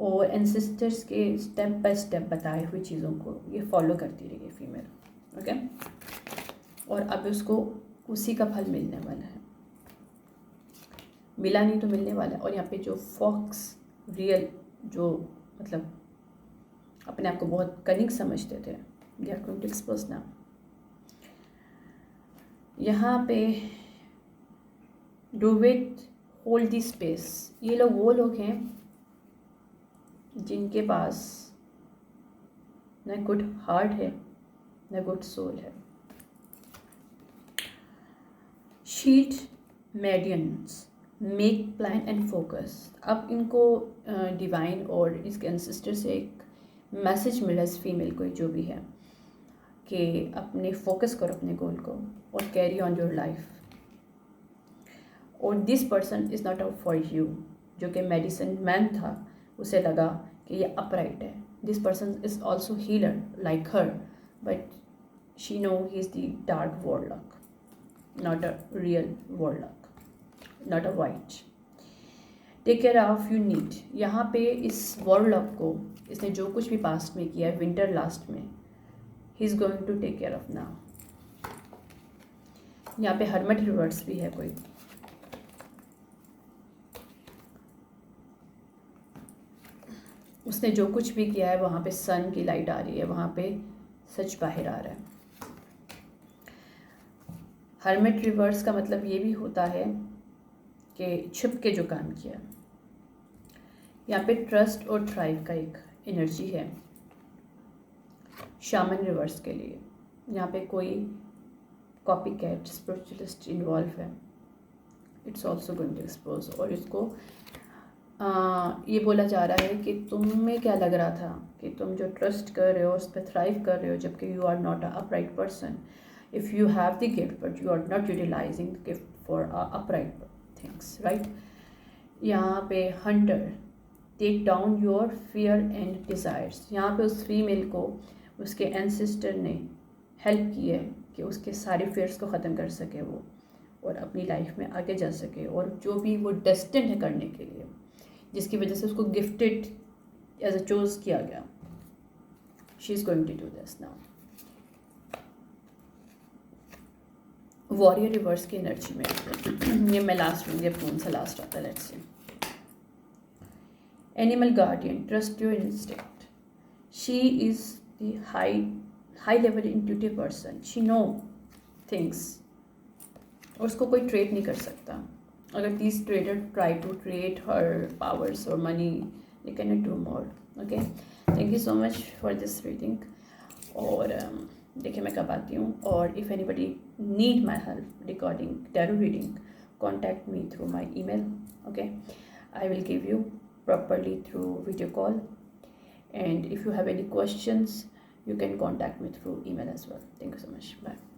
और एंसेस्टर्स के स्टेप बाय स्टेप बताए हुई चीज़ों को ये फॉलो करती रही है फीमेल। ओके, और अब उसको उसी का फल मिलने वाला है, मिला नहीं तो मिलने वाला है। और यहाँ पे जो फॉक्स रियल, जो मतलब अपने आप को बहुत कनिंग समझते थे, they are going to expose now. यहाँ पे do it, hold the space. ये लोग वो लोग हैं जिनके पास न गुड हार्ट है न गुड सोल है। Sheet medians, make plan and focus. अब इनको डिवाइन और इसके एंसेस्टर से एक मैसेज मिला इस फीमेल को, जो भी है, कि अपने फोकस करो अपने गोल को और कैरी ऑन योर लाइफ। और this person is not out for you. जो कि मेडिसिन मैन था, उसे लगा कि ये अपराइट है। This person is also healer like her, but she no he is the dark warlock, not a real warlock, not a white. Take care of you need. यहाँ पे इस वॉरलॉक को इसने जो कुछ भी पास्ट में किया है, विंटर लास्ट में, he is going to take care of now. यहाँ पे हर्मिट रिवर्स भी है कोई। उसने जो कुछ भी किया है वहाँ पे सन की लाइट आ रही है, वहाँ पे सच बाहर आ रहा है। हर्मिट रिवर्स का मतलब ये भी होता है कि छुप के जो काम किया। यहाँ पे ट्रस्ट और थ्राइव का एक एनर्जी है शामन रिवर्स के लिए। यहाँ पे कोई कॉपी कैट स्पिरिचुअलिस्ट इन्वॉल्व है, it's also going to expose. और इसको ये बोला जा रहा है कि तुम्हें क्या लग रहा था कि तुम जो ट्रस्ट कर रहे हो उस पर थ्राइव कर रहे हो, जबकि you are not a upright person. If you have the gift but you are not utilizing the gift for upright things, right. यहाँ पे hunter, take down your fear and desires. यहाँ पे उस फीमेल को उसके एंसेस्टर ने help की है कि उसके सारे फियर्स को ख़त्म कर सके वो, और अपनी लाइफ में आगे जा सके, और जो भी वो डेस्टिन्ड है करने के लिए, जिसकी वजह से उसको गिफ्टेड एज अ चूज किया गया, she is going to do this now. Warrior reverse की एनर्जी में ये मैं लास्ट में, ये कौन सा लास्ट आता है, let's see. Animal guardian, trust your instinct. She is the high level intuitive person, she know things, और उसको कोई ट्रेड नहीं कर सकता। अगर this trader try to create her powers और money, they can not do more. Okay, thank you so much for this reading. और देखिए मैं कब आती हूँ, और if anybody need my help recording tarot reading, contact me through my email. Okay, I will give you properly through video call, and if you have any questions you can contact me through email as well. Thank you so much. Bye.